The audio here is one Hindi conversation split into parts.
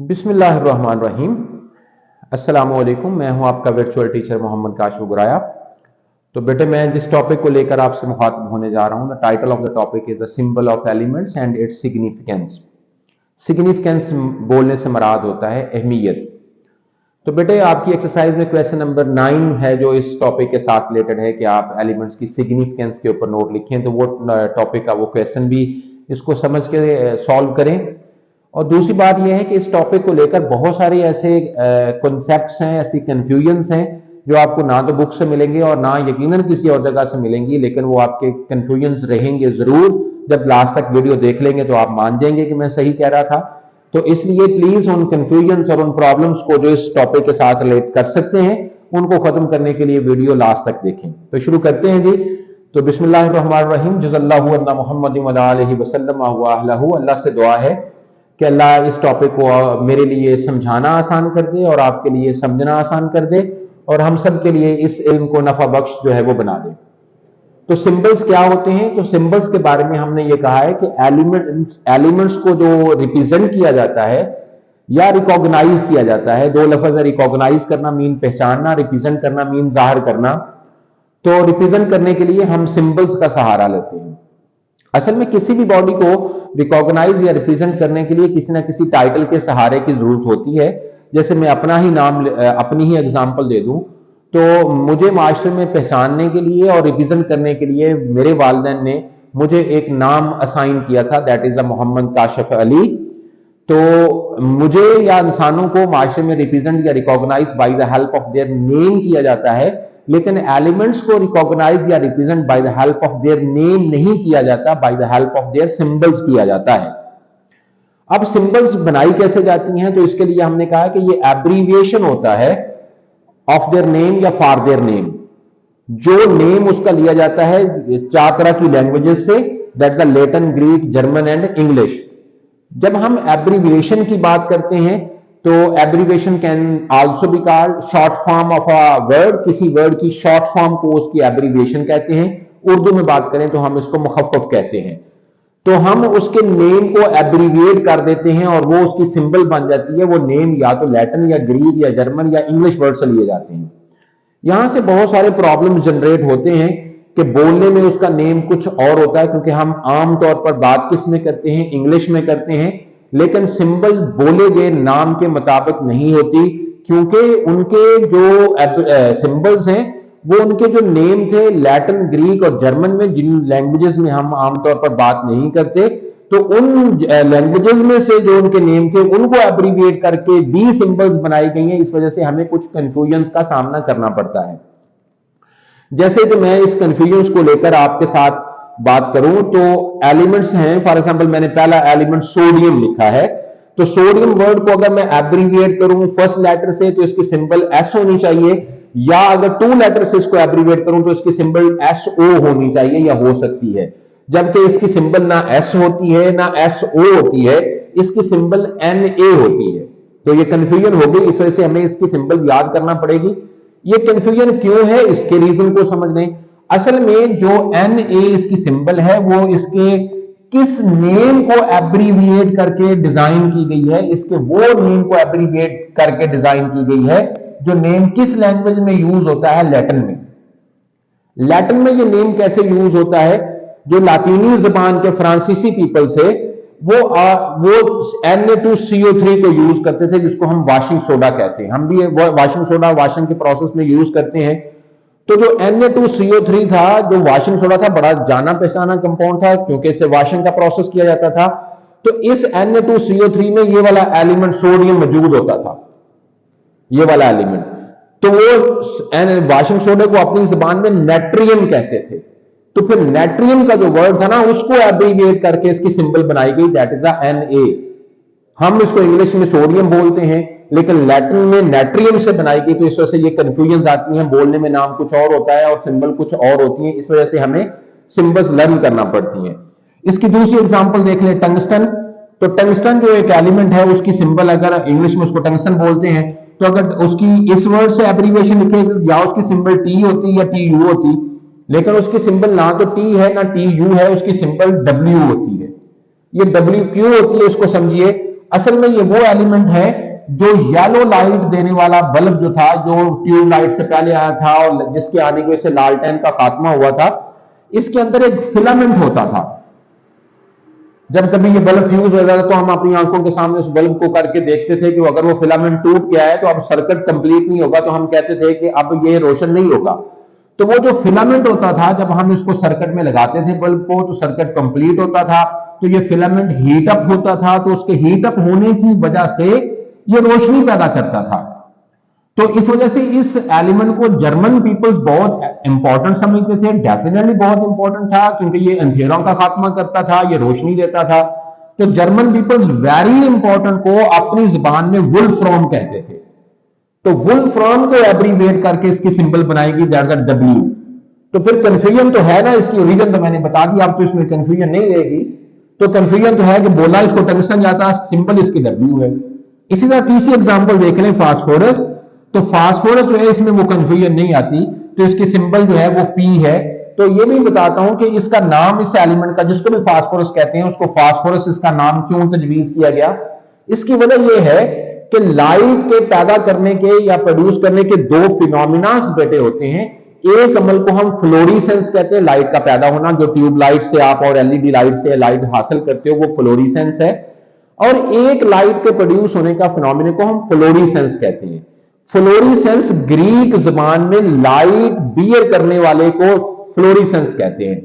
बिस्मिल्लाहिर्रहमानिर्रहीम। अस्सलामु अलैकुम। मैं हूं आपका वर्चुअल टीचर मोहम्मद काशिफ गुराया। तो बेटे, मैं जिस टॉपिक को लेकर आपसे मुखातिब होने जा रहा हूं, the title of the topic is the symbol of elements and its significance. Significance बोलने से मुराद होता है अहमियत। तो बेटे, आपकी एक्सरसाइज में क्वेश्चन नंबर 9 है जो इस टॉपिक के साथ रिलेटेड है कि आप एलिमेंट्स की सिग्निफिकेंस के ऊपर नोट लिखें। तो वो टॉपिक का वो क्वेश्चन भी इसको समझ के सॉल्व करें। और दूसरी बात यह है कि इस टॉपिक को लेकर बहुत सारे ऐसे कॉन्सेप्ट्स हैं, ऐसी कंफ्यूजन्स हैं जो आपको ना तो बुक से मिलेंगे और ना यकीनन किसी और जगह से मिलेंगी, लेकिन वो आपके कंफ्यूजन्स रहेंगे जरूर। जब लास्ट तक वीडियो देख लेंगे तो आप मान जाएंगे कि मैं सही कह रहा था। तो इसलिए प्लीज उन कंफ्यूजन्स और उन प्रॉब्लम्स को जो इस टॉपिक के साथ रिलेट कर सकते हैं उनको खत्म करने के लिए वीडियो लास्ट तक देखें। तो शुरू करते हैं जी। तो बिस्मिल्लाहिर्रहमानिर्रहीम। जज़ल्लाहु अन्ना मुहम्मदिन व आलिहि वसल्लम व अहलहु। अल्लाह से दुआ है कि अल्लाह इस टॉपिक को मेरे लिए समझाना आसान कर दे और आपके लिए समझना आसान कर दे और हम सब के लिए इस इल्म को नफा बख्श जो है वो बना दे। तो सिंबल्स क्या होते हैं? तो सिंबल्स के बारे में हमने ये कहा है कि एलिमेंट्स को जो रिप्रेजेंट किया जाता है या रिकॉग्नाइज किया जाता है, दो लफ्ज है, रिकॉग्नाइज करना मीन पहचानना, रिप्रेजेंट करना मीन जाहिर करना। तो रिप्रेजेंट करने के लिए हम सिंबल्स का सहारा लेते हैं। असल में किसी भी बॉडी को रिकॉग्नाइज या रिप्रेजेंट करने के लिए किसी ना किसी टाइटल के सहारे की जरूरत होती है। जैसे मैं अपना ही नाम, अपनी ही एग्जांपल दे दूं तो मुझे माशरे में पहचानने के लिए और रिप्रेजेंट करने के लिए मेरे वालिदैन ने मुझे एक नाम असाइन किया था, that is a Mohammad Kashif Ali. तो मुझे या इंसानों को माशरे में रिप्रेजेंट या recognize by the help of their name किया जाता है, लेकिन एलिमेंट्स को रिकॉग्नाइज या represent by the help of their name नहीं किया जाता, by the help of their symbols किया जाता है। अब सिंबल्स बनाई कैसे जाती हैं? तो इसके लिए हमने कहा कि ये एब्रीविएशन होता है ऑफ देयर नेम या फॉर देयर नेम। जो नेम उसका लिया जाता है 4 तरह की लैंग्वेजेस से, that the Latin, Greek, German and English. जब हम एब्रीविएशन की बात करते हैं तो abbreviation can also be called short form of a word. किसी वर्ड की शॉर्ट फॉर्म को उसकी एब्रीविएशन कहते हैं। उर्दू में बात करें तो हम इसको मुखफ़फ़ कहते हैं। तो हम उसके नेम को एब्रीविएट कर देते हैं और वो उसकी सिंबल बन जाती है। वो नेम या तो लैटिन या ग्रीक या जर्मन या इंग्लिश वर्ड से लिए जाते हैं। यहां से बहुत सारे प्रॉब्लम जनरेट होते हैं कि बोलने में उसका नेम कुछ और होता है, क्योंकि हम आमतौर पर बात किस में करते हैं? इंग्लिश में करते हैं। लेकिन सिंबल बोले गए नाम के मुताबिक नहीं होती, क्योंकि उनके जो सिंबल्स हैं वो उनके जो नेम थे लैटिन, ग्रीक और जर्मन में, जिन लैंग्वेजेस में हम आमतौर पर बात नहीं करते, तो उन लैंग्वेजेस में से जो उनके नेम थे उनको एब्रीविएट करके डी सिंबल्स बनाई गई हैं। इस वजह से हमें कुछ कंफ्यूजन का सामना करना पड़ता है। जैसे कि मैं इस कंफ्यूजन को लेकर आपके साथ बात करूं तो एलिमेंट्स हैं, फॉर एग्जांपल मैंने पहला एलिमेंट सोडियम लिखा है। तो सोडियम वर्ड को अगर मैं एब्रीविएट करूं फर्स्ट लेटर से तो इसकी सिंबल एस होनी चाहिए, या अगर 2 लेटर से इसको एब्रीविएट करूं तो इसकी सिंबल एस ओ होनी चाहिए या हो सकती है। जबकि इसकी सिंबल ना एस होती है ना एस ओ होती है, इसकी सिंबल एन ए होती है। तो ये कंफ्यूजन हो गई, इस वजह से हमें इसकी सिंबल याद करना पड़ेगी। ये कंफ्यूजन क्यों है, इसके रीजन को समझ लें। असल में जो एन ए इसकी सिंबल है वो इसके किस नेम को एब्रीविएट करके डिजाइन की गई है, इसके वो नेम को एब्रीविएट करके डिजाइन की गई है जो नेम किस लैंग्वेज में यूज होता है? लैटिन में। लैटिन में ये नेम कैसे यूज होता है? जो लातीनी जबान के फ्रांसीसी पीपल से वो Na2CO3 को यूज करते थे, जिसको हम वॉशिंग सोडा कहते हैं। हम भी वॉशिंग सोडा वॉशिंग के प्रोसेस में यूज करते हैं। तो जो Na2CO3 था, जो वॉशिंग सोडा था, बड़ा जाना पहचाना कंपाउंड था क्योंकि इससे वॉशिंग का प्रोसेस किया जाता था। तो इस Na2CO3 में ये वाला एलिमेंट सोडियम मौजूद होता था, ये वाला एलिमेंट। तो वो वॉशिंग सोडा को अपनी जबान में नेट्रियम कहते थे। तो फिर नेट्रियम का जो वर्ड था ना, उसको एब्रीविएट करके इसकी सिंबल बनाई गई, दैट इज Na। हम इसको इंग्लिश में सोडियम बोलते हैं, लेकिन लैटिन में नेट्रियम से बनाई गई। तो इस वजह से ये कंफ्यूजन आती है, बोलने में नाम कुछ और होता है और सिंबल कुछ और होती है। इस वजह से हमें सिंबल्स लर्न करना पड़ती हैं। इसकी दूसरी एग्जांपल देख ले, टंगस्टन। तो टंगस्टन जो एक एलिमेंट है उसकी सिंबल, अगर इंग्लिश में उसको टंगस्टन बोलते हैं, तो अगर उसकी इस वर्ड से एब्रीविएशन लिखे या उसकी सिंबल टी होती या टी यू होती, लेकिन उसकी सिंबल ना तो टी है ना टी यू है, उसकी सिंबल डब्ल्यू होती है। ये डब्ल्यू क्यों होती है इसको समझिए। असल में ये वो एलिमेंट है जो येलो लाइट देने वाला बल्ब जो था, जो ट्यूब लाइट से पहले आया था और जिसके आने की वजह से लालटेन का खात्मा हुआ था, इसके अंदर एक फिलामेंट होता था। जब कभी ये बल्ब फ्यूज हो जाता तो हम अपनी आंखों के सामने उस बल्ब को करके देखते थे कि अगर वो फिलामेंट टूट गया है तो अब सर्किट कंप्लीट नहीं होगा, तो हम कहते थे कि अब ये रोशन नहीं होगा। तो वो जो फिलामेंट होता था, जब हम इसको सर्किट में लगाते थे बल्ब को, तो सर्किट कंप्लीट होता था, तो ये फिलामेंट हीट अप होता था, तो उसके हीट अप होने की वजह से ये रोशनी पैदा करता था। तो इस वजह से इस एलिमेंट को जर्मन पीपल्स बहुत इंपॉर्टेंट समझते थे, डेफिनेटली बहुत इंपॉर्टेंट था, क्योंकि ये अंधेरों का खात्मा करता था, ये रोशनी देता था। तो जर्मन पीपल्स वेरी इंपॉर्टेंट को अपनी जुबान में वुल्फ्राम कहते थे। तो वुल्फ्राम को एब्रीविएट करके इसकी सिंबल बनाएगी, दैट्स अ डब्ल्यू। तो फिर कंफ्यूजन तो है ना, इसकी ओरिजिन तो मैंने बता दी, अब तो इसमें कंफ्यूजन नहीं रहेगी। तो कंफ्यूजन तो है कि बोला इसको टंगस्टन जाता, सिंबल इसकी डब्ल्यू है। इसी तरह तीसरी एग्जांपल देख लें, फास्फोरस। तो फास्फोरस जो है इसमें वो कंफ्यूजन नहीं आती, तो इसकी सिंबल जो है वो पी है। तो ये भी बताता हूं कि इसका नाम इस एलिमेंट का, जिसको भी फास्फोरस कहते हैं, उसको फास्फोरस इसका नाम क्यों तजवीज किया गया। इसकी वजह यह है कि लाइट के पैदा करने के या प्रोड्यूस करने के दो फिनोमिनास बेटे होते हैं। एक अमल को हम फ्लोरिसेंस कहते हैं, लाइट का पैदा होना, जो ट्यूब लाइट से आप और एलईडी लाइट से लाइट हासिल करते हो, वो फ्लोरिसेंस है। और एक लाइट के प्रोड्यूस होने का फिनोमिना को हम फ्लोरिसेंस कहते हैं। फ्लोरिसेंस ग्रीक जबान में लाइट बियर करने वाले को फ्लोरिसेंस कहते हैं।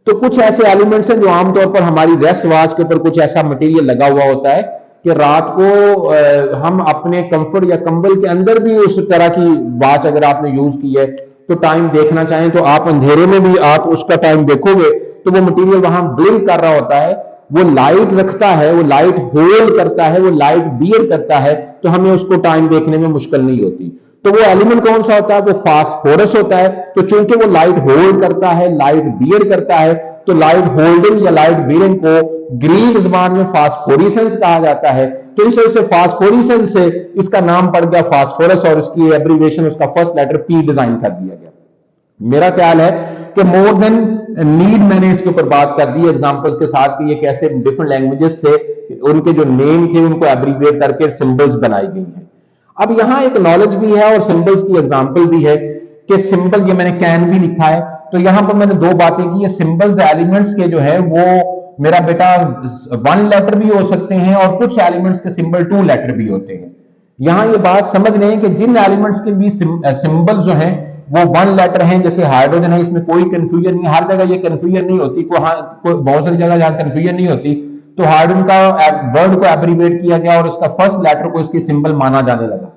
तो कुछ ऐसे एलिमेंट्स हैं जो आमतौर पर हमारी रेस्ट वॉच के ऊपर कुछ ऐसा मटेरियल लगा हुआ होता है कि रात को हम अपने कंफर्ट या कंबल के अंदर भी उस तरह की वॉच अगर आपने यूज की है तो टाइम देखना चाहें तो आप अंधेरे में भी आप उसका टाइम देखोगे तो वो मटेरियल वहां ब्लिंक कर रहा होता है, वो लाइट रखता है, वो लाइट होल्ड करता है, वो लाइट बियर करता है, तो हमें उसको टाइम देखने में मुश्किल नहीं होती। तो वो एलिमेंट कौन सा होता है, वो फास्फोरस होता है। तो चूंकि वो लाइट होल्ड करता है, लाइट बियर करता है, तो लाइट होल्डिंग या लाइट बियरिंग को ग्रीक जबान में फास्फोरिसेंस कहा जाता है। तो इस वजह से फास्फोरिसेंस से इसका नाम पड़ गया फास्फोरस, और इसकी एब्रीविएशन उसका फर्स्ट लेटर पी डिजाइन कर दिया गया। मेरा ख्याल है कि मोर देन नीड मैंने इसके ऊपर बात कर दी एग्जांपल्स के साथ कि ये कैसे डिफरेंट लैंग्वेजेस से उनके जो नेम थे उनको एब्रीविएट करके सिंबल्स बनाई गई हैं। अब यहां एक नॉलेज भी है और सिंबल्स की एग्जांपल भी है कि सिंबल, ये मैंने कैन भी लिखा है, तो यहां पर मैंने दो बातें की है। सिंबल्स एलिमेंट्स के जो है वो मेरा बेटा 1 लेटर भी हो सकते हैं और कुछ एलिमेंट्स के सिंबल 2 लेटर भी होते हैं। यहां ये बात समझ लें कि जिन एलिमेंट्स के भी सिंबल्स जो हैं वो 1 लेटर हैं, जैसे हाइड्रोजन है, इसमें कोई कंफ्यूजन नहीं, हर जगह ये कंफ्यूजन नहीं होती, बहुत सारी जगह जहां कंफ्यूजन नहीं होती। तो हाइड्रोजन का वर्ड को एब्रीविएट किया गया और इसका फर्स्ट लेटर को इसकी सिंबल माना जाने लगा।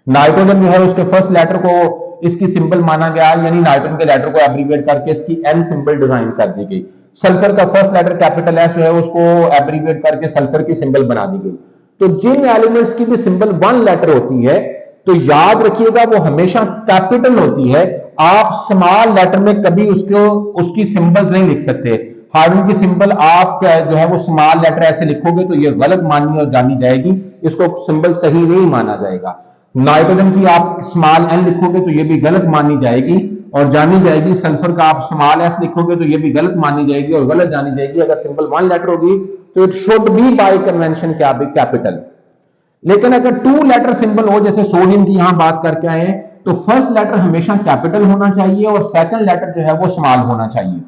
नाइट्रोजन जो है उसके फर्स्ट लेटर को इसकी सिंबल माना गया, यानी नाइट्रोजन के लेटर को एब्रीविएट करके इसकी एन सिंबल डिजाइन कर दी गई। सल्फर का फर्स्ट लेटर कैपिटल एस जो है उसको एब्रीविएट करके सल्फर की सिंबल बना दी गई। तो जिन एलिमेंट्स की भी सिंबल 1 लेटर होती है तो याद रखिएगा वो हमेशा कैपिटल होती है। आप स्मॉल लेटर में कभी उसकी सिंबल्स नहीं लिख सकते। हार्डन की सिंबल आप जो है वो स्मॉल लेटर ऐसे लिखोगे तो ये गलत मानी और जानी जाएगी, इसको सिंबल सही नहीं माना जाएगा। नाइट्रोजन की आप स्मॉल एन लिखोगे तो ये भी गलत मानी जाएगी और जानी जाएगी। सल्फर का आप स्मॉल एस लिखोगे तो ये भी गलत मानी जाएगी और गलत जानी जाएगी। अगर सिंबल 1 लेटर होगी तो it should be bye convention क्या भी कैपिटल। लेकिन अगर 2 लेटर सिंबल हो, जैसे सोडियम की यहां बात करके आए, तो फर्स्ट लेटर हमेशा कैपिटल होना चाहिए और सेकंड लेटर जो है वो स्मॉल होना चाहिए।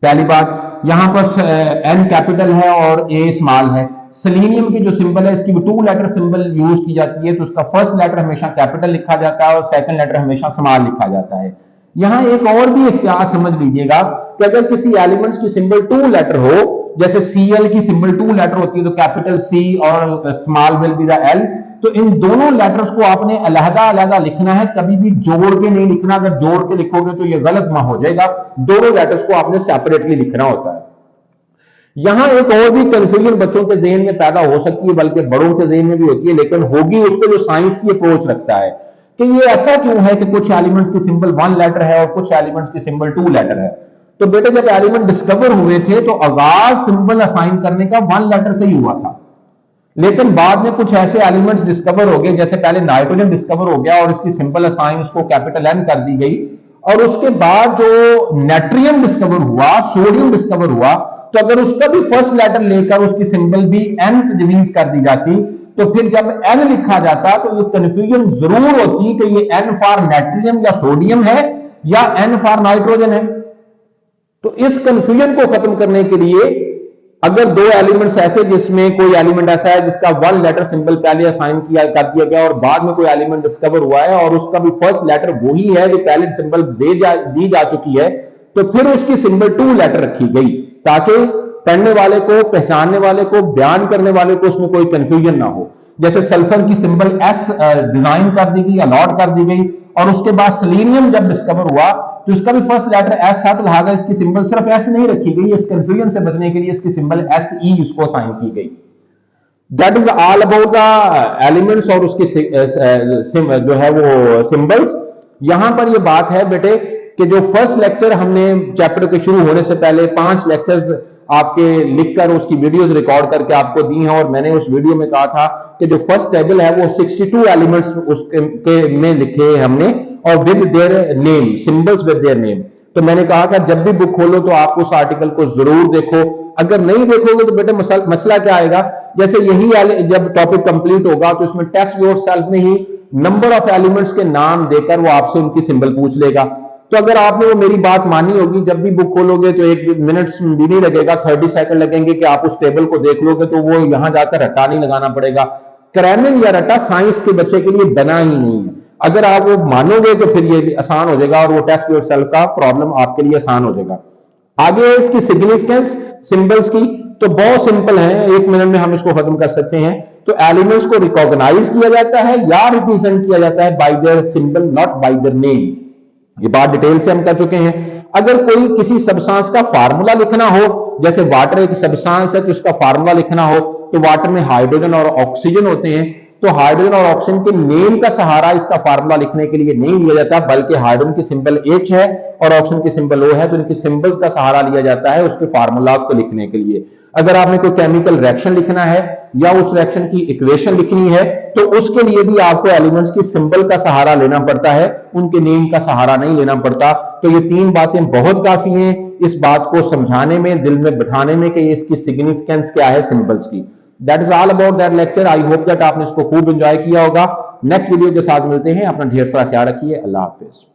पहली बात, यहां पर एन कैपिटल है और ए स्मॉल है। सेलेनियम की जो सिंबल है इसकी भी 2 लेटर सिंबल यूज की जाती है, तो उसका फर्स्ट लेटर हमेशा कैपिटल लिखा जाता है और सेकंड लेटर हमेशा स्मॉल लिखा जाता है। यहां एक और भी इख्तियार समझ लीजिएगा कि अगर किसी एलिमेंट्स की सिंबल 2 लेटर हो, जैसे Cl की सिंबल 2 लेटर होती है तो कैपिटल C और small will be the L, तो इन दोनों लेटर्स को आपने अलग-अलग लिखना है, कभी भी जोड़ के नहीं लिखना। अगर जोड़ के लिखोगे तो ये गलत हो जाएगा, दोनों लेटर्स को आपने सेपरेटली लिखना होता है। यहां एक और भी कंफ्यूजन बच्चों के ज़हन में पैदा हो सकती है, बल्कि बड़ों के ज़हन में भी होती है, लेकिन होगी उसको जो साइंस की अप्रोच रखता है कि ये ऐसा क्यों है कि कुछ एलिमेंट्स की सिंबल 1 लेटर है और कुछ एलिमेंट्स की सिंबल 2 लेटर है। तो बेटे जब एलिमेंट डिस्कवर हुए थे तो आगाज सिंबल असाइन करने का 1 लेटर से ही हुआ था, लेकिन बाद में कुछ ऐसे एलिमेंट्स डिस्कवर हो गए, जैसे पहले नाइट्रोजन डिस्कवर हो गया और इसकी सिंबल असाइन उसको कैपिटल एन कर दी गई, और उसके बाद जो नेट्रियम डिस्कवर हुआ, सोडियम डिस्कवर हुआ, तो अगर उसका भी फर्स्ट लेटर लेकर उसकी सिंबल भी n तजवीज कर दी जाती, तो फिर जब n लिखा जाता तो ये कंफ्यूजन जरूर होती कि ये n फॉर नाइट्रियम या सोडियम है या n फॉर नाइट्रोजन है। तो इस कंफ्यूजन को खत्म करने के लिए अगर दो एलिमेंट्स ऐसे जिसमें कोई एलिमेंट ऐसा है जिसका वन लेटर सिंबल पहले असाइन किया कर दिया गया और बाद में कोई एलिमेंट डिस्कवर हुआ है और उसका भी फर्स्ट लेटर वही है जो पहले सिंबल दी जा चुकी है, तो फिर उसकी सिंबल टू लेटर रखी गई ताकि पढ़ने वाले को, पहचानने वाले को, बयान करने वाले को उसमें कोई कंफ्यूजन ना हो। जैसे सल्फर की सिंबल एस डिजाइन कर दी गई, अलॉट कर दी गई, और उसके बाद सेलेनियम जब डिस्कवर हुआ तो इसका भी फर्स्ट लेटर एस था, तो लिहाजा इसकी सिंबल सिर्फ एस नहीं रखी गई, इस कंफ्यूजन से बचने के लिए इसकी सिंबल एस ई इसको साइन की गई। That is all about the elements और उसकी जो है वो सिंबल्स। यहां पर ये बात है बेटे कि जो फर्स्ट लेक्चर हमने चैप्टर के शुरू होने से पहले 5 लेक्चर्स आपके लिखकर उसकी वीडियोस रिकॉर्ड करके आपको दी हैं, और मैंने उस वीडियो में कहा था कि जो फर्स्ट टेबल है वो 62 एलिमेंट्स उसके में लिखे हमने और with their name, symbols with their name. तो मैंने कहा था जब भी बुक खोलो तो आप उस आर्टिकल को जरूर देखो, अगर नहीं देखोगे तो बेटे मसला क्या आएगा, जैसे यही जब टॉपिक कंप्लीट होगा तो इसमें टेस्ट योरसेल्फ में ही नंबर ऑफ एलिमेंट्स के नाम देकर वो आपसे उनकी सिंबल पूछ लेगा। तो अगर आपने वो मेरी बात मानी होगी, जब भी बुक खोलोगे तो 1 मिनट भी नहीं लगेगा, 30 सेकंड लगेंगे कि आप उस टेबल को देख लोगे, तो वो यहां जाकर रट्टा नहीं लगाना पड़ेगा। क्रैमिंग या रट्टा साइंस के बच्चे के लिए बना ही नहीं है। अगर आप वो मानोगे तो फिर ये आसान हो जाएगा और वो टेस्ट योरसेल्फ का प्रॉब्लम आपके लिए आसान हो जाएगा। आगे इसकी सिग्निफिकेंस सिंबल्स की तो बहुत सिंपल है, 1 मिनट में हम इसको खत्म कर सकते हैं। तो एलिमेंट्स को रिकॉग्नाइज किया जाता है या रिप्रेजेंट किया जाता है bye there symbol, not bye their name. ये बात डिटेल से हम कर चुके हैं। अगर कोई किसी सब्सटेंस का फार्मूला लिखना हो, जैसे वाटर एक सब्सटेंस है तो इसका फार्मूला लिखना हो, तो वाटर में हाइड्रोजन और ऑक्सीजन होते हैं, तो हाइड्रोजन और ऑक्सीजन के नेम का सहारा इसका फार्मूला लिखने के लिए नहीं लिया जाता, बल्कि हाइड्रोजन की सिंबल H है और ऑक्सीजन की सिंबल O है, तो इनकी सिंबल्स का सहारा लिया जाता है उसके फार्मूलाज को लिखने के लिए। अगर आपने कोई केमिकल रिएक्शन लिखना है या उस रिएक्शन की इक्वेशन लिखनी है तो उसके लिए भी आपको एलिमेंट्स की सिंबल का सहारा लेना पड़ता है, उनके नेम का सहारा नहीं लेना पड़ता। तो ये 3 बातें बहुत काफी हैं इस बात को समझाने में, दिल में बिठाने में कि इसकी सिग्निफिकेंस क्या है सिंबल्स की। That is all about that lecture. I hope that आपने इसको खूब एंजॉय किया होगा। नेक्स्ट वीडियो के साथ मिलते हैं। अपना ढेर सारा ख्याल रखिए। अल्लाह हाफिज।